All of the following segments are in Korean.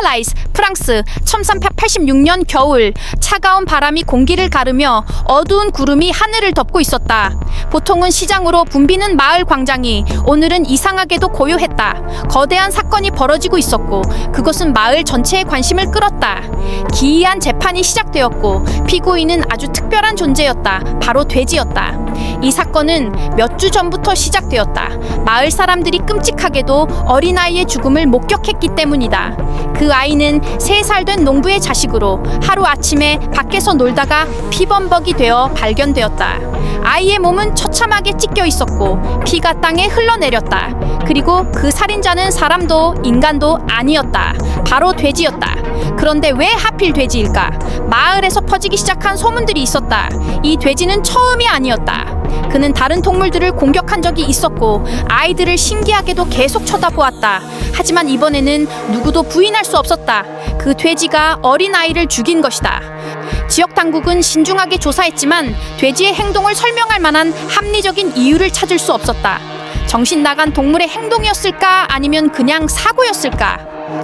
팔라이스, 프랑스. 1386년 겨울, 차가운 바람이 공기를 가르며 어두운 구름이 하늘을 덮고 있었다. 보통은 시장으로 붐비는 마을 광장이 오늘은 이상하게도 고요했다. 거대한 사건이 벌어지고 있었고 그것은 마을 전체의 관심을 끌었다. 기이한 재판이 시작되었고 피고인은 아주 특별한 존재였다. 바로 돼지였다. 이 사건은 몇 주 전부터 시작되었다. 마을 사람들이 끔찍하게도 어린아이의 죽음을 목격했기 때문이다. 그 아이는 3살 된 농부의 자식으로 하루아침에 밖에서 놀다가 피범벅이 되어 발견되었다. 아이의 몸은 처참하게 찢겨 있었고 피가 땅에 흘러내렸다. 그리고 그 살인자는 사람도 인간도 아니었다. 바로 돼지였다. 그런데 왜 하필 돼지일까? 마을에서 퍼지기 시작한 소문들이 있었다. 이 돼지는 처음이 아니었다. 그는 다른 동물들을 공격한 적이 있었고 아이들을 신기하게도 계속 쳐다보았다. 하지만 이번에는 누구도 부인할 수 없었다. 그 돼지가 어린아이를 죽인 것이다. 지역 당국은 신중하게 조사했지만 돼지의 행동을 설명할 만한 합리적인 이유를 찾을 수 없었다. 정신 나간 동물의 행동이었을까? 아니면 그냥 사고였을까?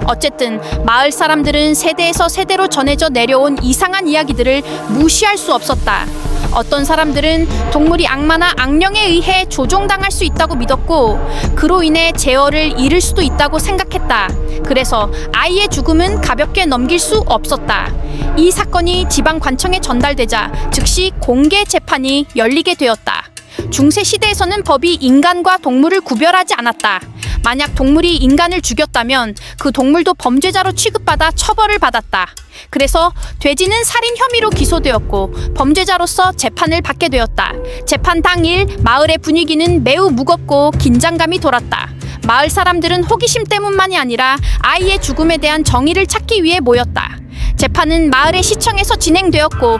어쨌든 마을 사람들은 세대에서 세대로 전해져 내려온 이상한 이야기들을 무시할 수 없었다. 어떤 사람들은 동물이 악마나 악령에 의해 조종당할 수 있다고 믿었고 그로 인해 제어를 잃을 수도 있다고 생각했다. 그래서 아이의 죽음은 가볍게 넘길 수 없었다. 이 사건이 지방관청에 전달되자 즉시 공개 재판이 열리게 되었다. 중세 시대에서는 법이 인간과 동물을 구별하지 않았다. 만약 동물이 인간을 죽였다면 그 동물도 범죄자로 취급받아 처벌을 받았다. 그래서 돼지는 살인 혐의로 기소되었고 범죄자로서 재판을 받게 되었다. 재판 당일 마을의 분위기는 매우 무겁고 긴장감이 돌았다. 마을 사람들은 호기심 때문만이 아니라 아이의 죽음에 대한 정의를 찾기 위해 모였다. 재판은 마을의 시청에서 진행되었고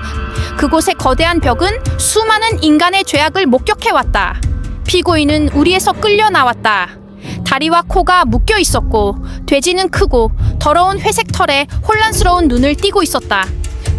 그곳의 거대한 벽은 수많은 인간의 죄악을 목격해왔다. 피고인은 우리에서 끌려 나왔다. 다리와 코가 묶여 있었고 돼지는 크고 더러운 회색 털에 혼란스러운 눈을 띠고 있었다.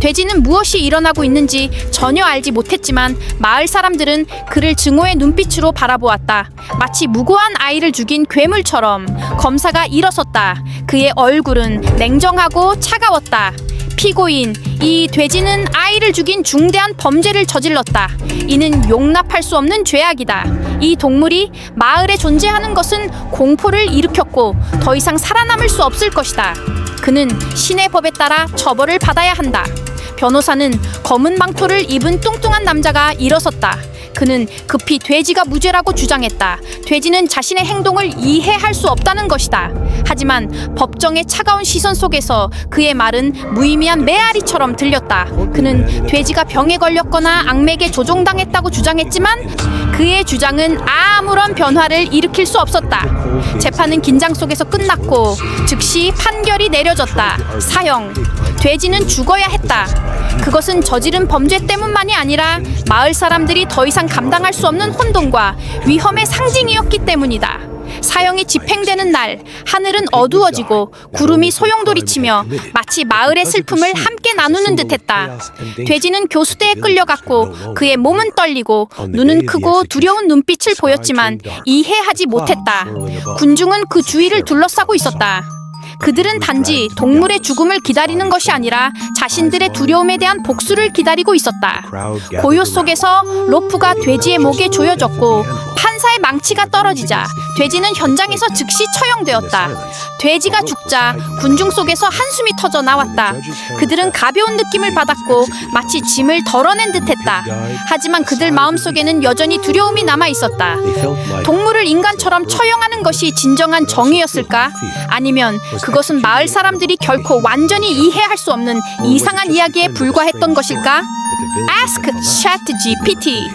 돼지는 무엇이 일어나고 있는지 전혀 알지 못했지만 마을 사람들은 그를 증오의 눈빛으로 바라보았다. 마치 무고한 아이를 죽인 괴물처럼. 검사가 일어섰다. 그의 얼굴은 냉정하고 차가웠다. 피고인, 이 돼지는 아이를 죽인 중대한 범죄를 저질렀다. 이는 용납할 수 없는 죄악이다. 이 동물이 마을에 존재하는 것은 공포를 일으켰고 더 이상 살아남을 수 없을 것이다. 그는 신의 법에 따라 처벌을 받아야 한다. 변호사는 검은 망토를 입은 뚱뚱한 남자가 일어섰다. 그는 급히 돼지가 무죄라고 주장했다. 돼지는 자신의 행동을 이해할 수 없다는 것이다. 하지만 법정의 차가운 시선 속에서 그의 말은 무의미한 메아리처럼 들렸다. 그는 돼지가 병에 걸렸거나 악맥에 조종당했다고 주장했지만 그의 주장은 아무런 변화를 일으킬 수 없었다. 재판은 긴장 속에서 끝났고 즉시 판결이 내려졌다. 사형. 돼지는 죽어야 했다. 그것은 저지른 범죄 때문만이 아니라 마을 사람들이 더 이상 감당할 수 없는 혼돈과 위험의 상징이었기 때문이다. 사형이 집행되는 날, 하늘은 어두워지고 구름이 소용돌이치며 마치 마을의 슬픔을 함께 나누는 듯했다. 돼지는 교수대에 끌려갔고 그의 몸은 떨리고 눈은 크고 두려운 눈빛을 보였지만 이해하지 못했다. 군중은 그 주위를 둘러싸고 있었다. 그들은 단지 동물의 죽음을 기다리는 것이 아니라 자신들의 두려움에 대한 복수를 기다리고 있었다. 고요 속에서 로프가 돼지의 목에 조여졌고 판사의 망치가 떨어지자 돼지는 현장에서 즉시 처형되었다. 돼지가 죽자 군중 속에서 한숨이 터져 나왔다. 그들은 가벼운 느낌을 받았고 마치 짐을 덜어낸 듯했다. 하지만 그들 마음속에는 여전히 두려움이 남아 있었다. 동물을 인간처럼 처형하는 것이 진정한 정의였을까? 아니면 그것은 마을 사람들이 결코 완전히 이해할 수 없는 이상한 이야기에 불과했던 것일까? Ask ChatGPT.